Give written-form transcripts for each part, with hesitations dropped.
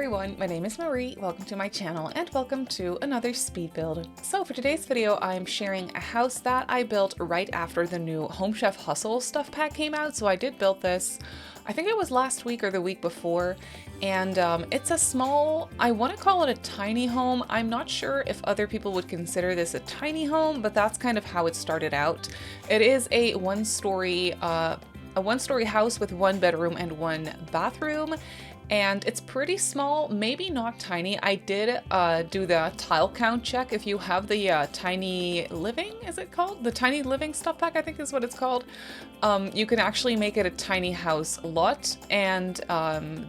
everyone, my name is Marie, welcome to my channel and welcome to another speed build. So for today's video I'm sharing a house that I built right after the new Home Chef Hustle stuff pack came out. So I did build this, I think it was last week or the week before, and it's a small, I want to call it a tiny home. I'm not sure if other people would consider this a tiny home, but that's kind of how it started out. It is a one-story house with one bedroom and one bathroom. And it's pretty small, maybe not tiny. I did do the tile count check. If you have the tiny living, is it called? The tiny living stuff pack, I think is what it's called. You can actually make it a tiny house lot. And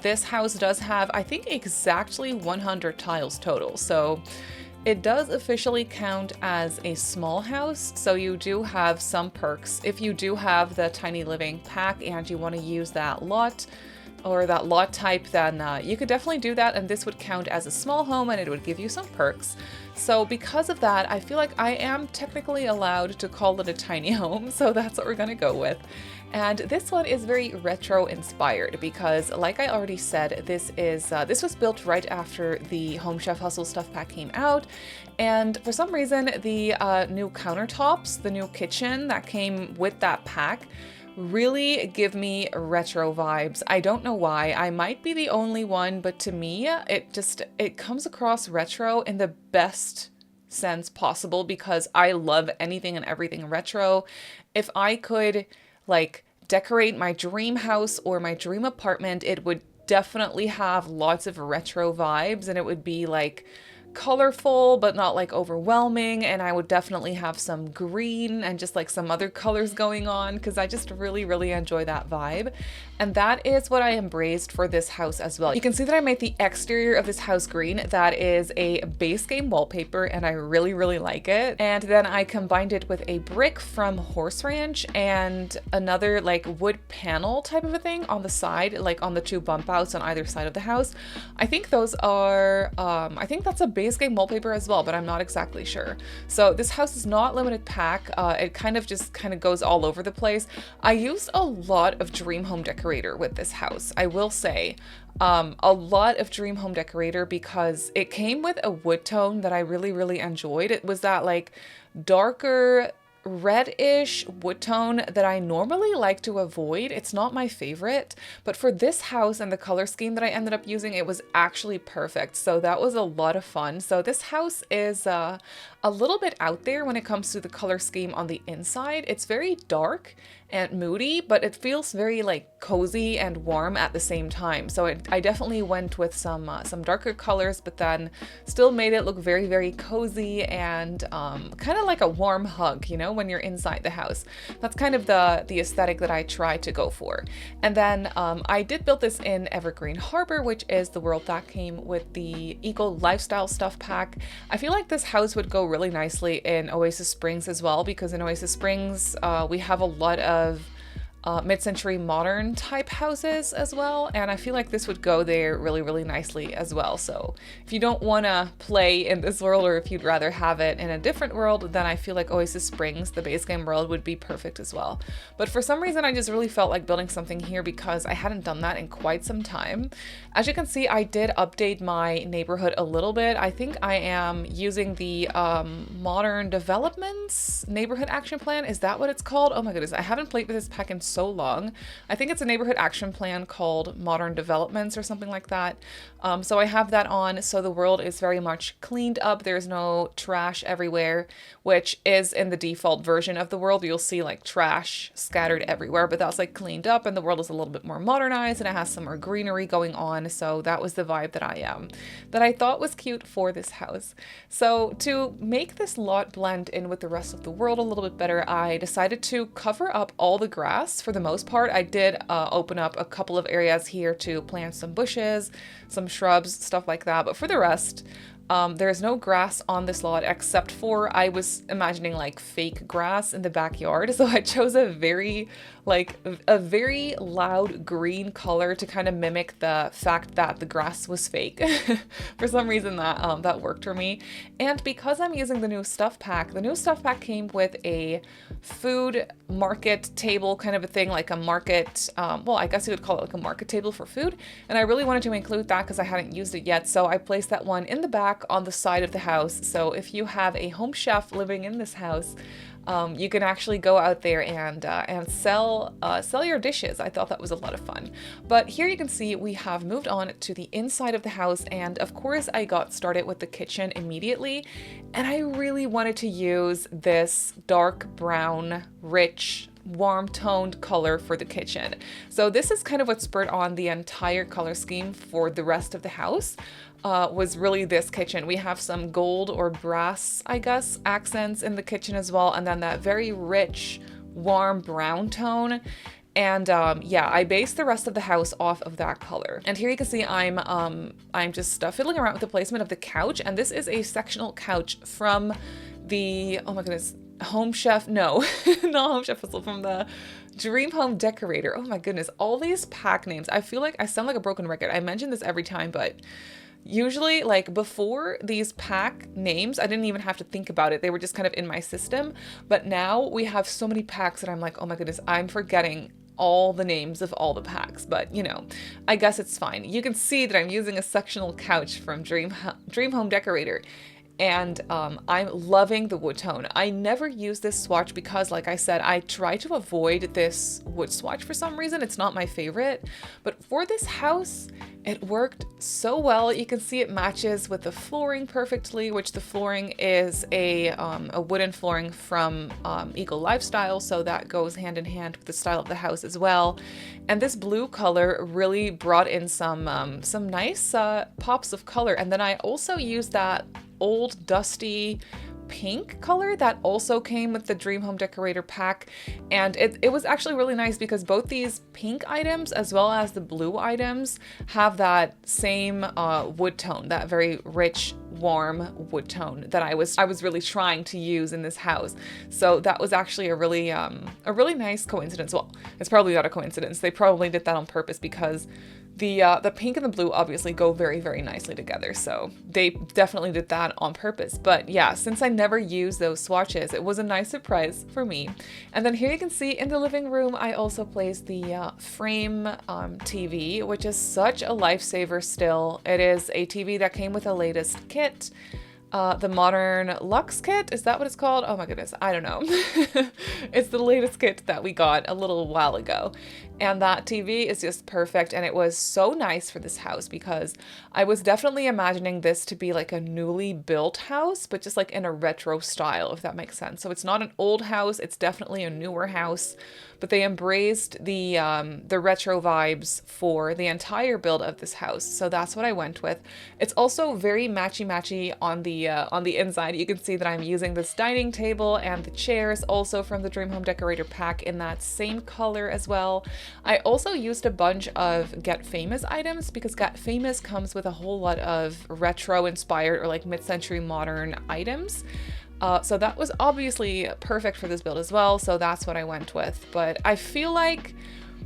this house does have, I think, exactly 100 tiles total. So it does officially count as a small house. So you do have some perks. If you do have the tiny living pack and you want to use that lot, or that lot type, then you could definitely do that, and this would count as a small home and it would give you some perks. So because of that, I feel like I am technically allowed to call it a tiny home, so that's what we're gonna go with. And this one is very retro inspired because, like I already said, this was built right after the Home Chef Hustle stuff pack came out, and for some reason the new countertops, the new kitchen that came with that pack, really give me retro vibes. I don't know why. I might be the only one, but to me, it comes across retro in the best sense possible because I love anything and everything retro. If I could like decorate my dream house or my dream apartment, it would definitely have lots of retro vibes, and it would be like colorful but not like overwhelming, and I would definitely have some green and just like some other colors going on because I just really enjoy that vibe. And that is what I embraced for this house as well. You can see that I made the exterior of this house green. That is a base game wallpaper and I really like it. And then I combined it with a brick from Horse Ranch and another like wood panel type of a thing on the side, like on the two bump outs on either side of the house. I think those are, I think that's a base game wallpaper as well, but I'm not exactly sure. So this house is not limited pack. It kind of goes all over the place. I used a lot of Dream Home Decorator with this house, I will say. A lot of Dream Home Decorator because it came with a wood tone that I really enjoyed. It was that like darker reddish wood tone that I normally like to avoid. It's not my favorite, but for this house and the color scheme that I ended up using, it was actually perfect. So that was a lot of fun. So this house is a little bit out there when it comes to the color scheme on the inside. It's very dark and moody, but it feels very like cozy and warm at the same time. So I definitely went with some darker colors, but then still made it look very cozy and kind of like a warm hug, you know, when you're inside the house. That's kind of the aesthetic that I try to go for. And then I did build this in Evergreen Harbor, which is the world that came with the Eco Lifestyle stuff pack. I feel like this house would go really nicely in Oasis Springs as well, because in Oasis Springs we have a lot of mid-century modern type houses as well, and I feel like this would go there really nicely as well. So if you don't want to play in this world, or if you'd rather have it in a different world, then I feel like Oasis Springs, the base game world, would be perfect as well. But for some reason I just really felt like building something here because I hadn't done that in quite some time. As you can see, I did update my neighborhood a little bit. I think I am using the Modern Developments Neighborhood Action Plan. Is that what it's called? Oh my goodness, I haven't played with this pack in so long. I think it's a neighborhood action plan called Modern Developments or something like that. So I have that on, so the world is very much cleaned up. There's no trash everywhere, which is in the default version of the world. You'll see like trash scattered everywhere, but that's like cleaned up and the world is a little bit more modernized and it has some more greenery going on. So that was the vibe that I thought was cute for this house. So to make this lot blend in with the rest of the world a little bit better, I decided to cover up all the grass. For the most part, I did open up a couple of areas here to plant some bushes, some shrubs, stuff like that. But for the rest, There's no grass on this lot except for I was imagining like fake grass in the backyard. So I chose a very loud green color to kind of mimic the fact that the grass was fake. For some reason that worked for me. And because I'm using the new stuff pack came with a food market table kind of a thing, like a market, well, I guess you would call it like a market table for food. And I really wanted to include that because I hadn't used it yet. So I placed that one in the back on the side of the house. So if you have a home chef living in this house, you can actually go out there and sell your dishes. I thought that was a lot of fun. But here you can see we have moved on to the inside of the house, and of course I got started with the kitchen immediately, and I really wanted to use this dark brown, rich, warm-toned color for the kitchen. So this is kind of what spurred on the entire color scheme for the rest of the house. Was really this kitchen. We have some gold or brass, I guess, accents in the kitchen as well, and then that very rich, warm brown tone. And yeah, I based the rest of the house off of that color. And here you can see I'm just fiddling around with the placement of the couch, and this is a sectional couch from the, oh my goodness, Home Chef, no, not Home Chef Hustle, from the Dream Home Decorator. Oh my goodness, all these pack names. I feel like I sound like a broken record. I mention this every time, but usually, like, before these pack names, I didn't even have to think about it. They were just kind of in my system. But now we have so many packs that I'm like, oh my goodness, I'm forgetting all the names of all the packs. But, you know, I guess it's fine. You can see that I'm using a sectional couch from Dream Home Decorator. And I'm loving the wood tone. I never use this swatch because, like I said, I try to avoid this wood swatch for some reason. It's not my favorite. But for this house, it worked so well. You can see it matches with the flooring perfectly, which the flooring is a wooden flooring from Eco Lifestyle, so that goes hand in hand with the style of the house as well. And this blue color really brought in some nice pops of color. And then I also used that old dusty pink color that also came with the Dream Home Decorator pack, and it was actually really nice because both these pink items as well as the blue items have that same wood tone, that very rich, warm wood tone that I was really trying to use in this house. So that was actually a really nice coincidence. Well, it's probably not a coincidence. They probably did that on purpose because the pink and the blue obviously go very, very nicely together. So they definitely did that on purpose. But yeah, since I never used those swatches, it was a nice surprise for me. And then here you can see in the living room, I also placed the frame TV, which is such a lifesaver still. It is a TV that came with the latest kit. The Modern Luxe kit, is that what it's called? Oh my goodness, I don't know. It's the latest kit that we got a little while ago. And that TV is just perfect, and it was so nice for this house because I was definitely imagining this to be like a newly built house, but just like in a retro style, if that makes sense. So it's not an old house, it's definitely a newer house, but they embraced the retro vibes for the entire build of this house. So that's what I went with. It's also very matchy-matchy on the inside. You can see that I'm using this dining table and the chairs also from the Dream Home Decorator pack in that same color as well. I also used a bunch of Get Famous items because Get Famous comes with a whole lot of retro inspired or like mid-century modern items. So that was obviously perfect for this build as well. So that's what I went with. But I feel like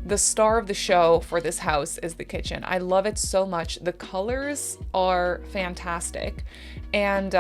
the star of the show for this house is the kitchen. I love it so much. The colors are fantastic. And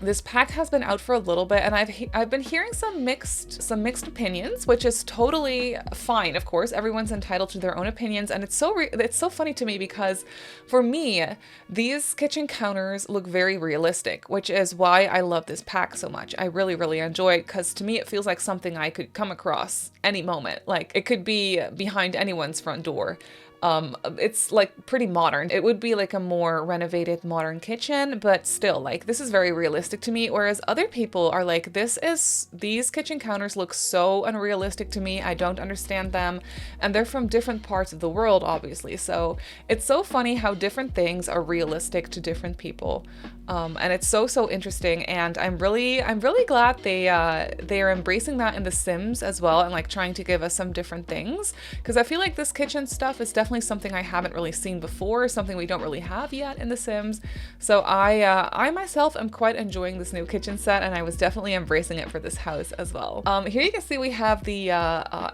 this pack has been out for a little bit, and I've been hearing some mixed opinions, which is totally fine. Of course, everyone's entitled to their own opinions, and it's so funny to me because for me, these kitchen counters look very realistic, which is why I love this pack so much. I really, really enjoy it because to me it feels like something I could come across any moment. Like it could be behind anyone's front door. It's like pretty modern. It would be like a more renovated modern kitchen, but still, like, this is very realistic to me, whereas other people are like, these kitchen counters look so unrealistic to me. I don't understand them, and they're from different parts of the world, obviously. So it's so funny how different things are realistic to different people. And it's so interesting, and I'm really glad they are embracing that in The Sims as well, and like trying to give us some different things, because I feel like this kitchen stuff is definitely something I haven't really seen before, something we don't really have yet in The Sims. So I myself am quite enjoying this new kitchen set, and I was definitely embracing it for this house as well. Here you can see we have the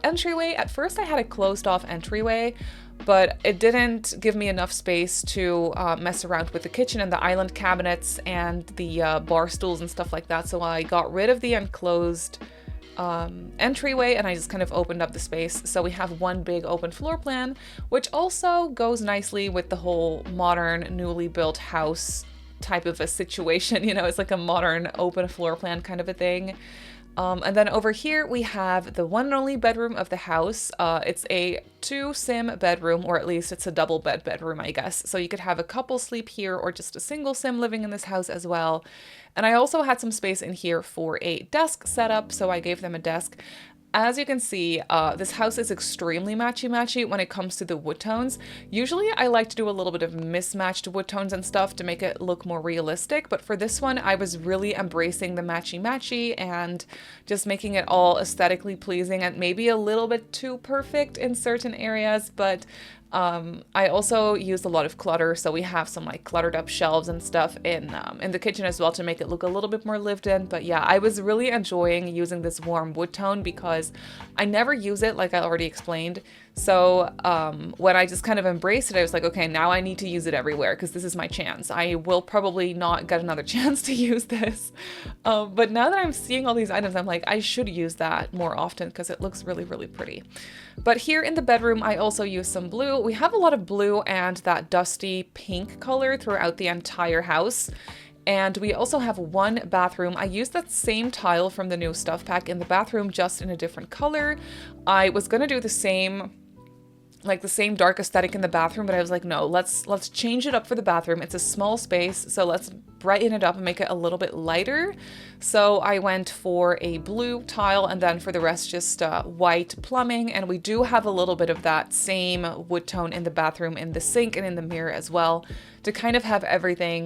entryway. At first I had a closed off entryway, but it didn't give me enough space to mess around with the kitchen and the island cabinets and the bar stools and stuff like that. So I got rid of the enclosed entryway, and I just kind of opened up the space. So we have one big open floor plan, which also goes nicely with the whole modern, newly built house type of a situation. You know, it's like a modern open floor plan kind of a thing. And then over here we have the one and only bedroom of the house. It's a 2-sim bedroom, or at least it's a double bedroom, I guess. So you could have a couple sleep here or just a single sim living in this house as well. And I also had some space in here for a desk setup, so I gave them a desk. As you can see, this house is extremely matchy-matchy when it comes to the wood tones. Usually I like to do a little bit of mismatched wood tones and stuff to make it look more realistic, but for this one I was really embracing the matchy-matchy and just making it all aesthetically pleasing, and maybe a little bit too perfect in certain areas, but I also used a lot of clutter, so we have some like cluttered up shelves and stuff in the kitchen as well to make it look a little bit more lived in. But yeah, I was really enjoying using this warm wood tone because I never use it, like I already explained. So when I just kind of embraced it, I was like, okay, now I need to use it everywhere because this is my chance. I will probably not get another chance to use this. But now that I'm seeing all these items, I'm like, I should use that more often because it looks really pretty. But here in the bedroom, I also use some blue. We have a lot of blue and that dusty pink color throughout the entire house. And we also have one bathroom. I used that same tile from the new stuff pack in the bathroom, just in a different color. I was gonna do the same dark aesthetic in the bathroom, but I was like, no, let's change it up for the bathroom. It's a small space, so let's brighten it up and make it a little bit lighter. So I went for a blue tile, and then for the rest just white plumbing. And we do have a little bit of that same wood tone in the bathroom, in the sink and in the mirror as well, to kind of have everything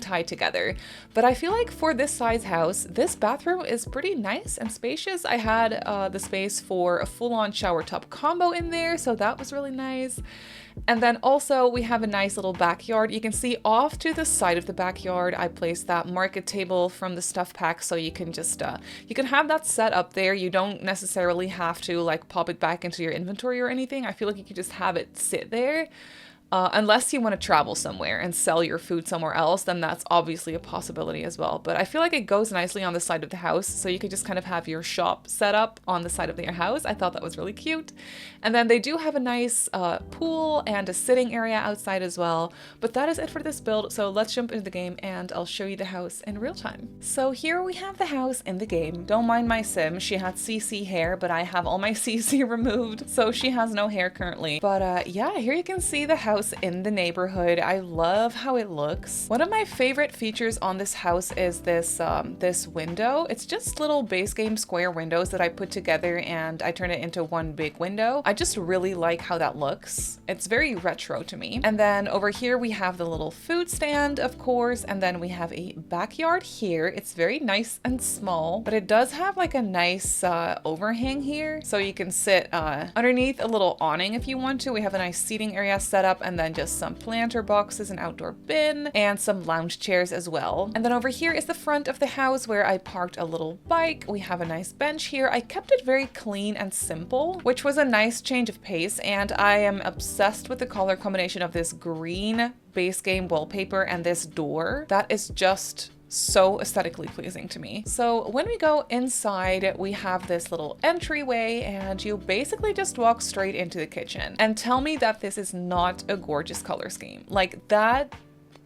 tied together. But I feel like for this size house, this bathroom is pretty nice and spacious. I had the space for a full-on shower tub combo in there, so that was really nice. And then also we have a nice little backyard. You can see off to the side of the backyard, I placed that market table from the stuff pack, so you can just you can have that set up there. You don't necessarily have to like pop it back into your inventory or anything. I feel like you could just have it sit there. Unless you want to travel somewhere and sell your food somewhere else, then that's obviously a possibility as well. But I feel like it goes nicely on the side of the house, so you could just kind of have your shop set up on the side of your house. I thought that was really cute. And then they do have a nice pool and a sitting area outside as well. But that is it for this build, so let's jump into the game and I'll show you the house in real time. So here we have the house in the game. Don't mind my sim, she had CC hair, but I have all my CC removed, so she has no hair currently. But yeah, here you can see the house in the neighborhood. I love how it looks. One of my favorite features on this house is this this window. It's just little base game square windows that I put together and I turn it into one big window. I just really like how that looks. It's very retro to me. And then over here we have the little food stand, of course, and then we have a backyard here. It's very nice and small, but it does have like a nice overhang here, so you can sit underneath a little awning if you want to. We have a nice seating area set up, and then just some planter boxes, an outdoor bin, and some lounge chairs as well. And then over here is the front of the house where I parked a little bike. We have a nice bench here. I kept it very clean and simple, which was a nice change of pace, and I am obsessed with the color combination of this green base game wallpaper and this door. That is just so aesthetically pleasing to me. So when we go inside, we have this little entryway and you basically just walk straight into the kitchen. And tell me that this is not a gorgeous color scheme. Like, that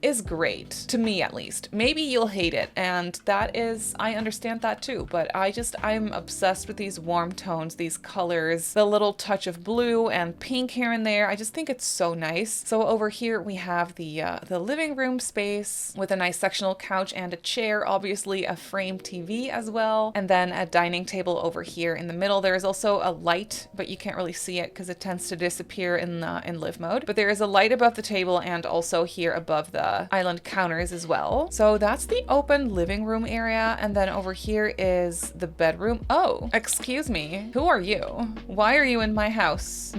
is great, to me at least. Maybe you'll hate it, and that is, I understand that too, but I'm obsessed with these warm tones, these colors, the little touch of blue and pink here and there. I just think it's so nice. So over here we have the living room space with a nice sectional couch and a chair, obviously a frame TV as well, and then a dining table over here in the middle. There is also a light, but you can't really see it because it tends to disappear in live mode. But there is a light above the table and also here above the island counters as well. So that's the open living room area. And then over here is the bedroom. Oh, excuse me. Who are you? Why are you in my house?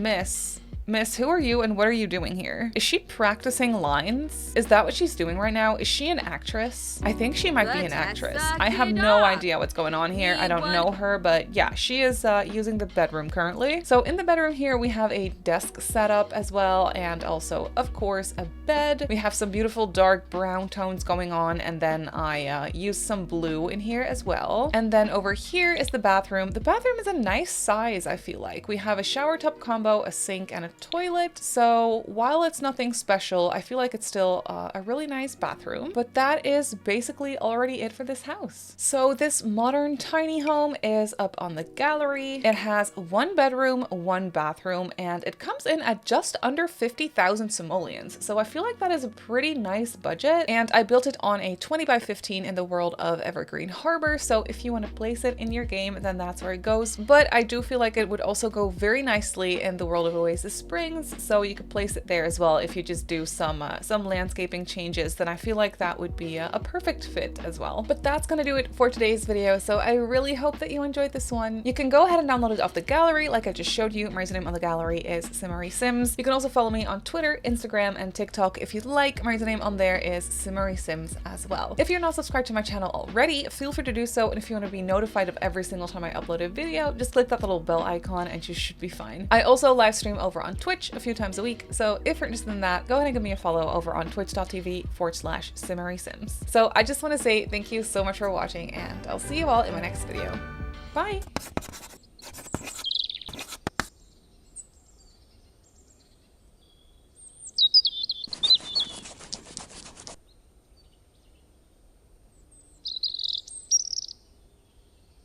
Miss, who are you and what are you doing here? Is she practicing lines? Is that what she's doing right now? Is she an actress? I think she might be an actress. I have no idea what's going on here. I don't know her, but yeah, she is using the bedroom currently. So in the bedroom here, we have a desk setup as well, and also, of course, a bed. We have some beautiful dark brown tones going on, and then I used some blue in here as well. And then over here is the bathroom. The bathroom is a nice size, I feel like. We have a shower tub combo, a sink, and a toilet. So while it's nothing special, I feel like it's still a really nice bathroom. But that is basically already it for this house. So this modern tiny home is up on the gallery. It has 1 bedroom, 1 bathroom, and it comes in at just under 50,000 simoleons. So I feel like that is a pretty nice budget. And I built it on a 20 by 15 in the world of Evergreen Harbor. So if you want to place it in your game, then that's where it goes. But I do feel like it would also go very nicely in the world of Oasis Springs, so you could place it there as well. If you just do some landscaping changes, then I feel like that would be a perfect fit as well. But that's gonna do it for today's video, so I really hope that you enjoyed this one. You can go ahead and download it off the gallery like I just showed you. My username on the gallery is Simmary Sims. You can also follow me on Twitter, Instagram, and TikTok if you'd like. My username on there is Simmary Sims as well. If you're not subscribed to my channel already, feel free to do so, and if you want to be notified of every single time I upload a video, just click that little bell icon and you should be fine. I also live stream over on Twitch a few times a week, so if you're interested in that, go ahead and give me a follow over on twitch.tv/SimmarySims. So I just want to say thank you so much for watching, and I'll see you all in my next video. Bye!